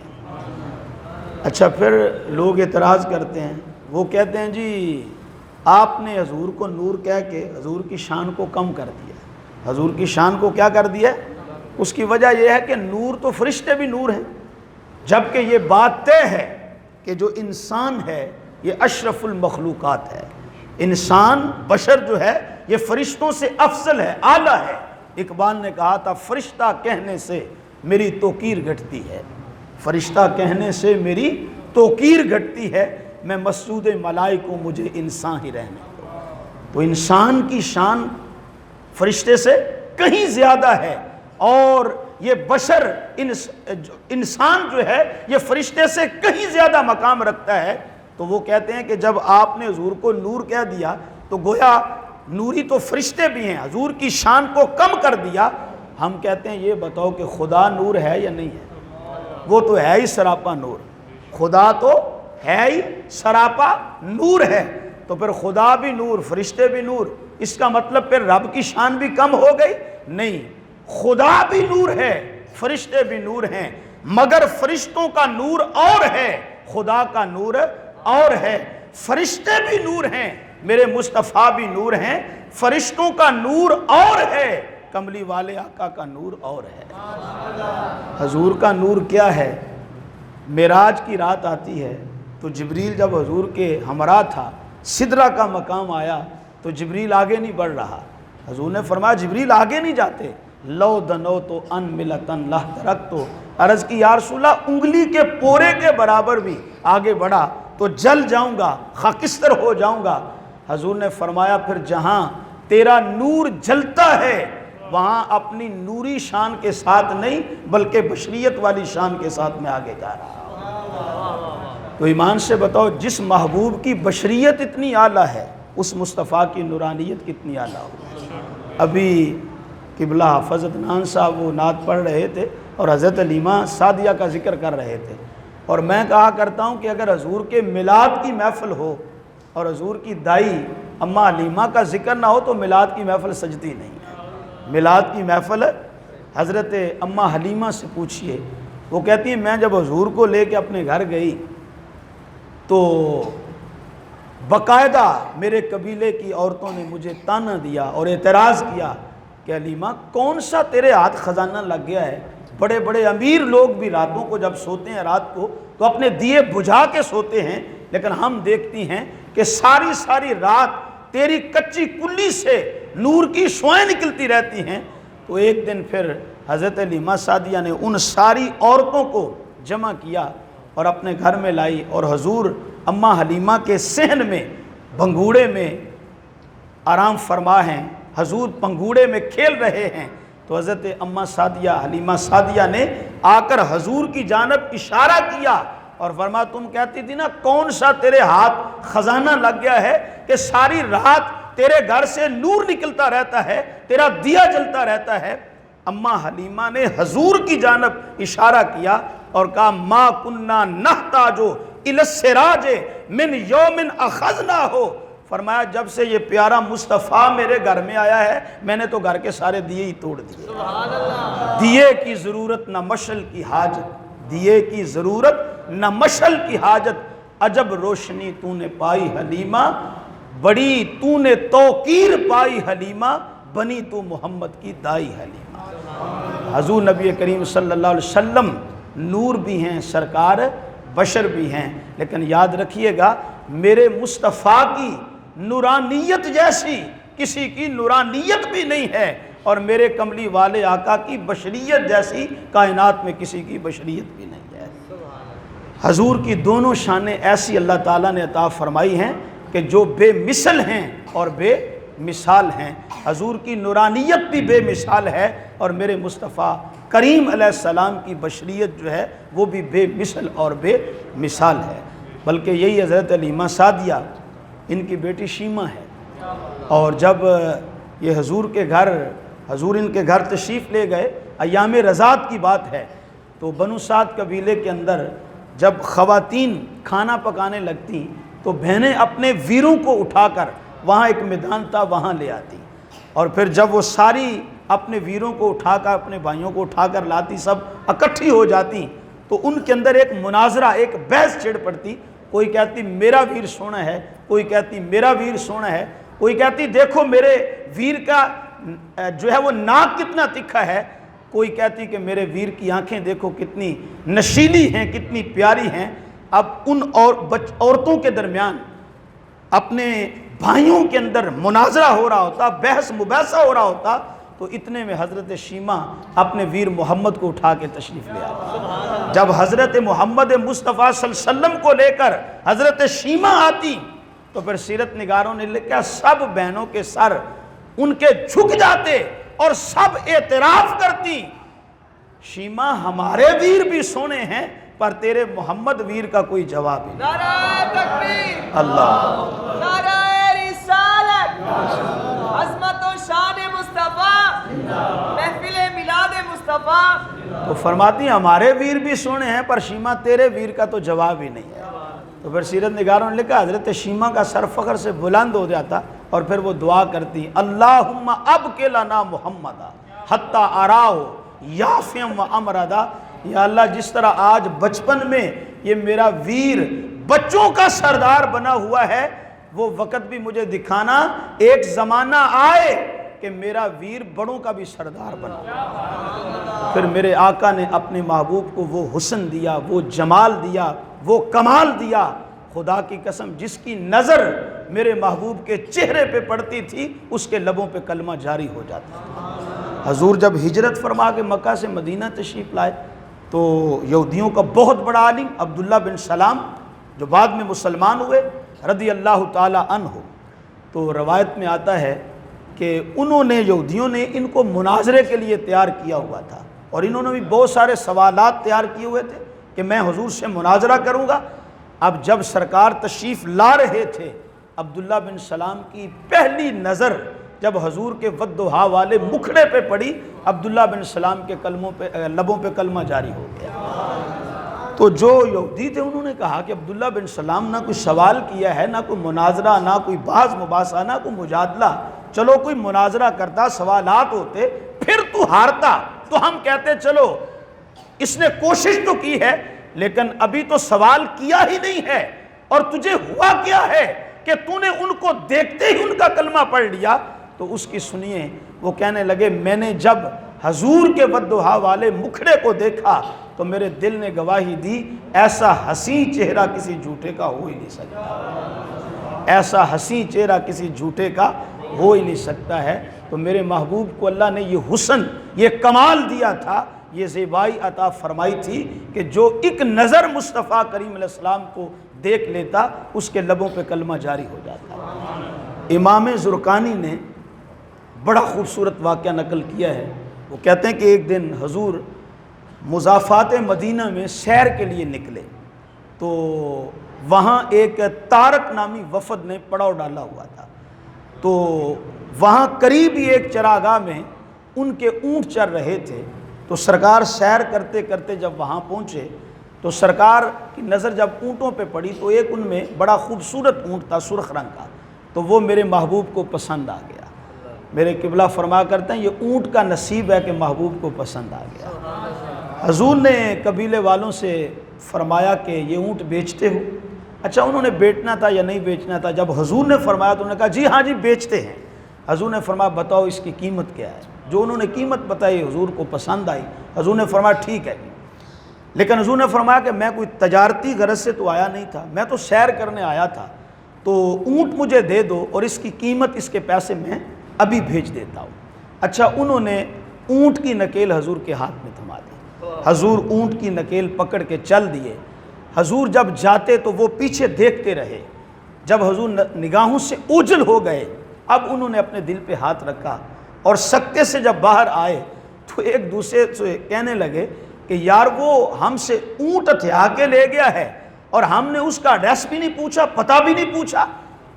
اچھا پھر لوگ اعتراض کرتے ہیں، وہ کہتے ہیں جی آپ نے حضور کو نور کہہ کے حضور کی شان کو کم کر دیا۔ حضور کی شان کو کیا کر دیا؟ اس کی وجہ یہ ہے کہ نور تو فرشتے بھی نور ہیں، جبکہ یہ بات طے ہے کہ جو انسان ہے یہ اشرف المخلوقات ہے۔ انسان بشر جو ہے یہ فرشتوں سے افضل ہے، اعلیٰ ہے۔ اقبال نے کہا تھا فرشتہ کہنے سے میری توقیر گھٹتی ہے، فرشتہ کہنے سے میری توقیر گھٹتی ہے، میں مسجود ملائک ہوں مجھے انسان ہی رہنے دو۔ تو انسان کی شان فرشتے سے کہیں زیادہ ہے، اور یہ بشر انسان جو ہے یہ فرشتے سے کہیں زیادہ مقام رکھتا ہے۔ تو وہ کہتے ہیں کہ جب آپ نے حضور کو نور کہہ دیا تو گویا نوری تو فرشتے بھی ہیں، حضور کی شان کو کم کر دیا۔ ہم کہتے ہیں یہ بتاؤ کہ خدا نور ہے یا نہیں ہے؟ وہ تو ہے ہی سراپا نور، خدا تو ہے ہی سراپا نور ہے۔ تو پھر خدا بھی نور، فرشتے بھی نور، اس کا مطلب پھر رب کی شان بھی کم ہو گئی؟ نہیں، خدا بھی نور ہے، فرشتے بھی نور ہیں، مگر فرشتوں کا نور اور ہے، خدا کا نور اور ہے۔ فرشتے بھی نور ہیں، میرے مصطفیٰ بھی نور ہیں، فرشتوں کا نور اور ہے، کملی والے آقا کا نور اور ہے۔ حضور کا نور کیا ہے؟ معراج کی رات آتی ہے تو جبریل جب حضور کے ہمراہ تھا، سدرہ کا مقام آیا تو جبریل آگے نہیں بڑھ رہا۔ حضور نے فرمایا جبریل آگے نہیں جاتے، لو دنو تو ان ملتن لہ ترک، تو عرض کی یا رسول اللہ انگلی کے پورے کے برابر بھی آگے بڑھا تو جل جاؤں گا، خاکستر ہو جاؤں گا۔ حضور نے فرمایا پھر جہاں تیرا نور جلتا ہے وہاں اپنی نوری شان کے ساتھ نہیں بلکہ بشریت والی شان کے ساتھ میں آگے جا رہا۔ تو ایمان سے بتاؤ جس محبوب کی بشریت اتنی اعلیٰ ہے اس مصطفیٰ کی نورانیت کتنی اعلیٰ ہو۔ ابھی قبلہ حافظ عدنان صاحب وہ نعت پڑھ رہے تھے اور حضرت حلیمہ سعدیہ کا ذکر کر رہے تھے، اور میں کہا کرتا ہوں کہ اگر حضور کے میلاد کی محفل ہو اور حضور کی دائی اماں حلیمہ کا ذکر نہ ہو تو میلاد کی محفل سجتی نہیں ہے۔ میلاد کی محفل حضرت اماں حلیمہ سے پوچھئے، وہ کہتی ہیں میں جب حضور کو لے کے اپنے گھر گئی تو باقاعدہ میرے قبیلے کی عورتوں نے مجھے تانا دیا اور اعتراض کیا کہ حلیمہ کون سا تیرے ہاتھ خزانہ لگ گیا ہے؟ بڑے بڑے امیر لوگ بھی راتوں کو جب سوتے ہیں رات کو تو اپنے دیے بجھا کے سوتے ہیں، لیکن ہم دیکھتی ہیں کہ ساری رات تیری کچی کلی سے نور کی شعائیں نکلتی رہتی ہیں۔ تو ایک دن پھر حضرت حلیمہ سعدیہ نے ان ساری عورتوں کو جمع کیا اور اپنے گھر میں لائی، اور حضور اماں حلیمہ کے صحن میں بھنگوڑے میں آرام فرما ہیں، حضور پنگوڑے میں کھیل رہے ہیں۔ تو حضرت اماں سعدیہ حلیمہ سعدیہ نے آ کر حضور کی جانب اشارہ کیا اور فرمایا تم کہتی تھی نا کون سا تیرے ہاتھ خزانہ لگ گیا ہے کہ ساری رات تیرے گھر سے نور نکلتا رہتا ہے، تیرا دیا جلتا رہتا ہے۔ اماں حلیمہ نے حضور کی جانب اشارہ کیا اور کہا ما کننا نحتاج الی السراج من یوم اخذنا ہو، فرمایا جب سے یہ پیارا مصطفیٰ میرے گھر میں آیا ہے میں نے تو گھر کے سارے دیے ہی توڑ دیے۔ دیے کی ضرورت نہ مشعل کی حاجت، دیے کی ضرورت نہ مشعل کی حاجت، عجب روشنی تو نے پائی حلیمہ، بڑی تو نے توقیر پائی حلیمہ، بنی تو محمد کی دائی حلیمہ۔ حضور نبی کریم صلی اللہ علیہ وسلم نور بھی ہیں سرکار، بشر بھی ہیں، لیکن یاد رکھیے گا میرے مصطفیٰ کی نورانیت جیسی کسی کی نورانیت بھی نہیں ہے، اور میرے کملی والے آقا کی بشریت جیسی کائنات میں کسی کی بشریت بھی نہیں ہے۔ حضور کی دونوں شانیں ایسی اللہ تعالیٰ نے عطا فرمائی ہیں کہ جو بے مثل ہیں اور بے مثال ہیں۔ حضور کی نورانیت بھی بے مثال ہے، اور میرے مصطفیٰ کریم علیہ السلام کی بشریت جو ہے وہ بھی بے مثل اور بے مثال ہے۔ بلکہ یہی حضرت علیمہ سعدیہ ان کی بیٹی شیمہ ہے، اور جب یہ حضور ان کے گھر تشریف لے گئے، ایام رضاعت کی بات ہے، تو بنو سعد قبیلے کے اندر جب خواتین کھانا پکانے لگتی تو بہنیں اپنے ویروں کو اٹھا کر، وہاں ایک میدان تھا وہاں لے آتی، اور پھر جب وہ ساری اپنے ویروں کو اٹھا کر اپنے بھائیوں کو اٹھا کر لاتی، سب اکٹھی ہو جاتی، تو ان کے اندر ایک مناظرہ، ایک بحث چھڑ پڑتی۔ کوئی کہتی میرا ویر سونا ہے، کوئی کہتی میرا ویر سونا ہے، کوئی کہتی دیکھو میرے ویر کا جو ہے وہ ناک کتنا تکھا ہے، کوئی کہتی کہ میرے ویر کی آنکھیں دیکھو کتنی نشیلی ہیں، کتنی پیاری ہیں۔ اب ان عورتوں کے درمیان اپنے بھائیوں کے اندر مناظرہ ہو رہا ہوتا، بحث مباحثہ ہو رہا ہوتا، تو اتنے میں حضرت شیمہ اپنے ویر محمد کو اٹھا کے تشریف لے آتی۔ جب حضرت محمد مصطفیٰ صلی اللہ علیہ وسلم کو لے کر حضرت شیمہ آتی تو پھر سیرت نگاروں نے لکھا سب بہنوں کے سر ان کے جھک جاتے اور سب اعتراف کرتی، شیمہ ہمارے ویر بھی سونے ہیں پر تیرے محمد ویر کا کوئی جواب ہی نہیں۔ نعرہ تکبیر، اللہ، نعرہ رسالت، عظمت و شان مصطفیٰ، محفل میلاد مصطفیٰ۔ تو فرماتی ہیں ہمارے ویر بھی سونے ہیں پر شیمہ تیرے ویر کا تو جواب ہی نہیں ہے۔ تو پھر سیرت نگاروں نے لکھا حضرت شیمہ کا سر فخر سے بلند ہو جاتا، اور پھر وہ دعا کرتی اللہم ابق لنا محمدا حتی اراہ یافیم و امردا، یا اللہ جس طرح آج بچپن میں یہ میرا ویر بچوں کا سردار بنا ہوا ہے، وہ وقت بھی مجھے دکھانا ایک زمانہ آئے کہ میرا ویر بڑوں کا بھی سردار بنا۔ پھر میرے آقا نے اپنے محبوب کو وہ حسن دیا، وہ جمال دیا، وہ کمال دیا، خدا کی قسم جس کی نظر میرے محبوب کے چہرے پہ پڑتی تھی اس کے لبوں پہ کلمہ جاری ہو جاتا تھا۔ حضور جب ہجرت فرما کے مکہ سے مدینہ تشریف لائے تو یہودیوں کا بہت بڑا عالم عبداللہ بن سلام جو بعد میں مسلمان ہوئے رضی اللہ تعالی عنہ، تو روایت میں آتا ہے کہ انہوں نے یہودیوں نے ان کو مناظرے کے لیے تیار کیا ہوا تھا، اور انہوں نے بھی بہت سارے سوالات تیار کیے ہوئے تھے کہ میں حضور سے مناظرہ کروں گا۔ اب جب سرکار تشریف لا رہے تھے، عبداللہ بن سلام کی پہلی نظر جب حضور کے والضحیٰ والے مکھڑے پہ پڑی، عبداللہ بن سلام کے لبوں پہ کلمہ جاری ہو گیا۔ تو جو یہودی تھے انہوں نے کہا کہ عبداللہ بن سلام نہ کوئی سوال کیا ہے، نہ کوئی مناظرہ، نہ کوئی بحث مباحثہ، نہ کوئی مجادلہ، چلو کوئی مناظرہ کرتا، سوالات ہوتے، پھر تو ہارتا تو ہم کہتے چلو اس نے کوشش تو کی ہے لیکن ابھی تو سوال کیا ہی نہیں ہے، اور تجھے ہوا کیا ہے کہ تو نے ان کو دیکھتے ہی ان کا کلمہ پڑھ لیا۔ تو اس کی سنیے، وہ کہنے لگے میں نے جب حضور کے والضحیٰ والے مکھڑے کو دیکھا تو میرے دل نے گواہی دی ایسا حسین چہرہ کسی جھوٹے کا ہو ہی نہیں سکتا، ایسا حسین چہرہ کسی جھوٹے کا ہو ہی نہیں سکتا ہے۔ تو میرے محبوب کو اللہ نے یہ حسن، یہ کمال دیا تھا، یہ زیبائی عطا فرمائی تھی کہ جو ایک نظر مصطفیٰ کریم علیہ السلام کو دیکھ لیتا اس کے لبوں پہ کلمہ جاری ہو جاتا۔ امام زرقانی نے بڑا خوبصورت واقعہ نقل کیا ہے، وہ کہتے ہیں کہ ایک دن حضور مضافات مدینہ میں سیر کے لیے نکلے تو وہاں ایک طارق نامی وفد نے پڑاؤ ڈالا ہوا تھا، تو وہاں قریب ہی ایک چراگاہ میں ان کے اونٹ چر رہے تھے۔ تو سرکار سیر کرتے کرتے جب وہاں پہنچے تو سرکار کی نظر جب اونٹوں پہ پڑی تو ایک ان میں بڑا خوبصورت اونٹ تھا سرخ رنگ کا، تو وہ میرے محبوب کو پسند آ گیا۔ میرے قبلہ فرمایا کرتے ہیں یہ اونٹ کا نصیب ہے کہ محبوب کو پسند آ گیا۔ حضور نے قبیلے والوں سے فرمایا کہ یہ اونٹ بیچتے ہو؟ اچھا انہوں نے بیچنا تھا یا نہیں بیچنا تھا؟ جب حضور نے فرمایا تو انہوں نے کہا جی ہاں جی بیچتے ہیں۔ حضور نے فرمایا بتاؤ اس کی قیمت کیا ہے؟ جو انہوں نے قیمت بتائی حضور کو پسند آئی، حضور نے فرمایا ٹھیک ہے، لیکن حضور نے فرمایا کہ میں کوئی تجارتی غرض سے تو آیا نہیں تھا، میں تو سیر کرنے آیا تھا، تو اونٹ مجھے دے دو اور اس کی قیمت، اس کے پیسے میں ابھی بھیج دیتا ہوں۔ اچھا، انہوں نے اونٹ کی نکیل حضور کے ہاتھ میں تھما دی، حضور اونٹ کی نکیل پکڑ کے چل دیے۔ حضور جب جاتے تو وہ پیچھے دیکھتے رہے، جب حضور نگاہوں سے اوجھل ہو گئے، اب انہوں نے اپنے دل پہ ہاتھ رکھا اور سکتے سے جب باہر آئے تو ایک دوسرے سے کہنے لگے کہ یار وہ ہم سے اونٹ ہتھیا کے لے گیا ہے اور ہم نے اس کا ایڈریس بھی نہیں پوچھا، پتہ بھی نہیں پوچھا۔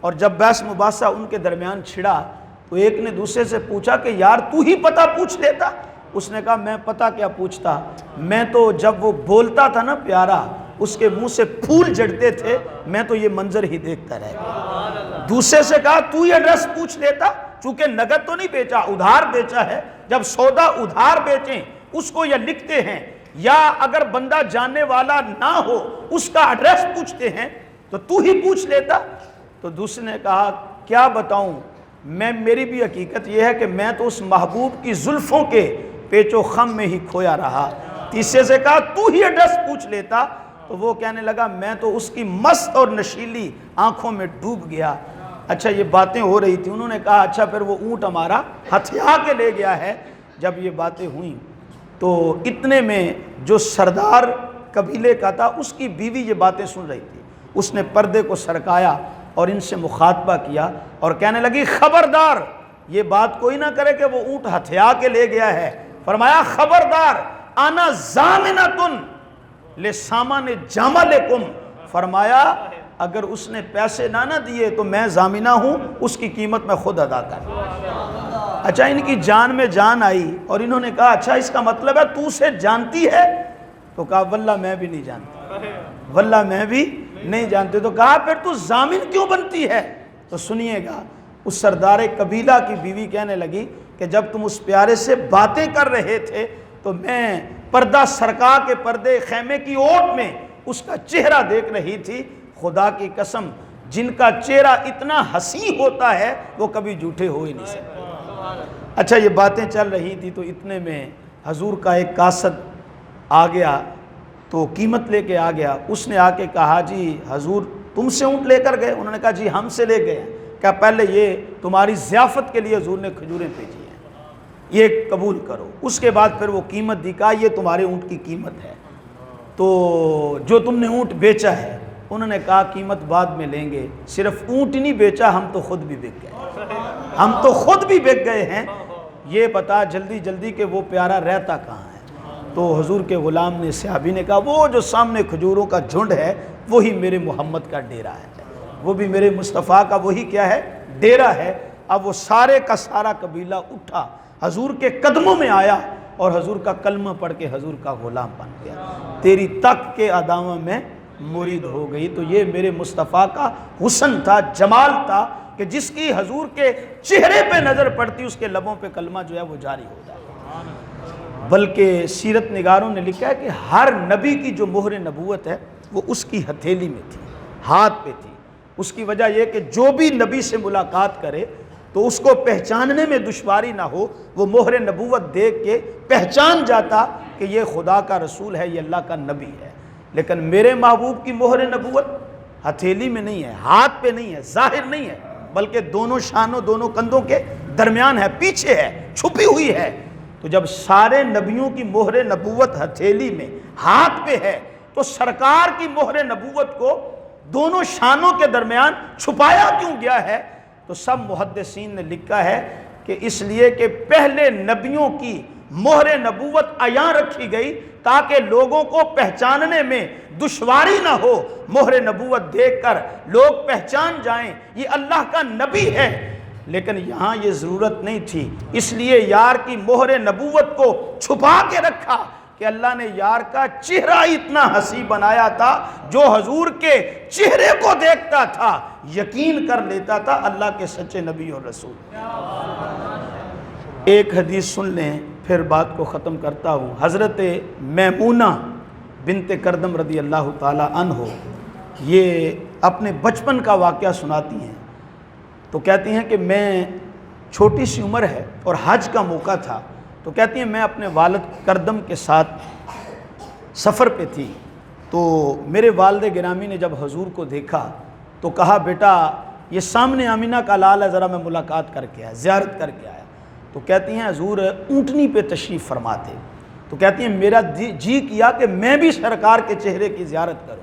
اور جب بحث مباحثہ ان کے درمیان چھڑا تو ایک نے دوسرے سے پوچھا کہ یار تو ہی پتہ پوچھ لیتا۔ اس نے کہا میں پتہ کیا پوچھتا، میں تو جب وہ بولتا تھا نا پیارا، اس کے منہ سے پھول جھڑتے تھے، میں تو یہ منظر ہی دیکھتا رہ گیا۔ دوسرے سے کہا تو ہی ایڈریس پوچھ لیتا، چونکہ نگد تو نہیں بیچا، ادھار بیچا ہے، جب سودا ادھار بیچیں اس کو یا لکھتے ہیں یا اگر بندہ جاننے والا نہ ہو اس کا ایڈریس پوچھتے ہیں، تو ہی پوچھ لیتا۔ تو دوسرے نے کہا کیا بتاؤں، میری بھی حقیقت یہ ہے کہ میں تو اس محبوب کی زلفوں کے پیچ و خم میں ہی کھویا رہا۔ تیسرے سے کہا تو ہی ایڈریس پوچھ لیتا، تو وہ کہنے لگا میں تو اس کی مست اور نشیلی آنکھوں میں ڈوب گیا۔ اچھا، یہ باتیں ہو رہی تھی، انہوں نے کہا اچھا پھر وہ اونٹ ہمارا ہتھیا کے لے گیا ہے۔ جب یہ باتیں ہوئیں تو اتنے میں جو سردار قبیلے کا تھا اس کی بیوی یہ باتیں سن رہی تھی، اس نے پردے کو سرکایا اور ان سے مخاطبہ کیا اور کہنے لگی خبردار، یہ بات کوئی نہ کرے کہ وہ اونٹ ہتھیا کے لے گیا ہے۔ فرمایا خبردار، انا ضامنۃ لسامان جملکم، فرمایا اگر اس نے پیسے نہ دیے تو میں ضامنہ ہوں، اس کی قیمت میں خود ادا کر۔ اچھا، ان کی جان میں جان آئی اور انہوں نے کہا اچھا اس کا مطلب ہے تو اسے جانتی ہے؟ تو کہا واللہ میں بھی نہیں جانتی، واللہ میں بھی نہیں جانتی۔ تو کہا پھر تو ضامن کیوں بنتی ہے؟ تو سنیے گا، اس سردار قبیلہ کی بیوی کہنے لگی کہ جب تم اس پیارے سے باتیں کر رہے تھے تو میں پردہ سرکا کے پردے خیمے کی اوٹ میں اس کا چہرہ دیکھ رہی تھی۔ خدا کی قسم، جن کا چہرہ اتنا حسین ہوتا ہے وہ کبھی جھوٹے ہو ہی نہیں سکتے۔ اچھا، یہ باتیں چل رہی تھی تو اتنے میں حضور کا ایک قاصد آ گیا، تو قیمت لے کے آ گیا۔ اس نے آ کے کہا جی حضور تم سے اونٹ لے کر گئے؟ انہوں نے کہا جی ہم سے لے گئے۔ کہا پہلے یہ تمہاری ضیافت کے لیے حضور نے کھجوریں بھیجی ہیں، یہ قبول کرو۔ اس کے بعد پھر وہ قیمت دی، کہا یہ تمہارے اونٹ کی قیمت ہے، تو جو تم نے اونٹ بیچا ہے۔ انہوں نے کہا قیمت بعد میں لیں گے، صرف اونٹ نہیں بیچا، ہم تو خود بھی بک گئے، ہم تو خود بھی بک گئے ہیں، یہ بتا جلدی جلدی کہ وہ پیارا رہتا کہاں ہے۔ تو حضور کے غلام نے، صحابی نے کہا وہ جو سامنے کھجوروں کا جھنڈ ہے وہی میرے محمد کا ڈیرا ہے، وہ بھی میرے مصطفیٰ کا وہی کیا ہے، ڈیرا ہے۔ اب وہ سارے کا سارا قبیلہ اٹھا، حضور کے قدموں میں آیا اور حضور کا کلمہ پڑھ کے حضور کا غلام بن گیا۔ تیری تک کے ادامہ میں مرید ہو گئی۔ تو یہ میرے مصطفیٰ کا حسن تھا، جمال تھا کہ جس کی حضور کے چہرے پہ نظر پڑتی اس کے لبوں پہ کلمہ جو ہے وہ جاری ہو جائے۔ بلکہ سیرت نگاروں نے لکھا ہے کہ ہر نبی کی جو مہر نبوت ہے وہ اس کی ہتھیلی میں تھی، ہاتھ پہ تھی۔ اس کی وجہ یہ کہ جو بھی نبی سے ملاقات کرے تو اس کو پہچاننے میں دشواری نہ ہو، وہ مہر نبوت دیکھ کے پہچان جاتا کہ یہ خدا کا رسول ہے، یہ اللہ کا نبی ہے۔ لیکن میرے محبوب کی مہر نبوت ہتھیلی میں نہیں ہے، ہاتھ پہ نہیں ہے، ظاہر نہیں ہے، بلکہ دونوں شانوں، دونوں کندھوں کے درمیان ہے، پیچھے ہے، چھپی ہوئی ہے۔ تو جب سارے نبیوں کی مہر نبوت ہتھیلی میں، ہاتھ پہ ہے، تو سرکار کی مہر نبوت کو دونوں شانوں کے درمیان چھپایا کیوں گیا ہے؟ تو سب محدثین نے لکھا ہے کہ اس لیے کہ پہلے نبیوں کی مہر نبوت عیاں رکھی گئی تاکہ لوگوں کو پہچاننے میں دشواری نہ ہو۔ مہر نبوت دیکھ کر لوگ پہچان جائیں یہ اللہ کا نبی ہے، لیکن یہاں یہ ضرورت نہیں تھی، اس لیے یار کی مہر نبوت کو چھپا کے رکھا کہ اللہ نے یار کا چہرہ اتنا حسین بنایا تھا، جو حضور کے چہرے کو دیکھتا تھا یقین کر لیتا تھا اللہ کے سچے نبی اور رسول۔ ایک حدیث سن لیں پھر بات کو ختم کرتا ہوں۔ حضرت میمونہ بنت کردم رضی اللہ تعالی عنہ یہ اپنے بچپن کا واقعہ سناتی ہیں، تو کہتی ہیں کہ میں چھوٹی سی عمر ہے اور حج کا موقع تھا، تو کہتی ہیں میں اپنے والد کردم کے ساتھ سفر پہ تھی، تو میرے والد گرامی نے جب حضور کو دیکھا تو کہا بیٹا یہ سامنے آمینہ کا لال ہے، ذرا میں ملاقات کر کے آیا، زیارت کر کے آیا۔ تو کہتی ہیں حضور اونٹنی پہ تشریف فرما تھے، تو کہتی ہیں میرا جی کیا کہ میں بھی سرکار کے چہرے کی زیارت کروں۔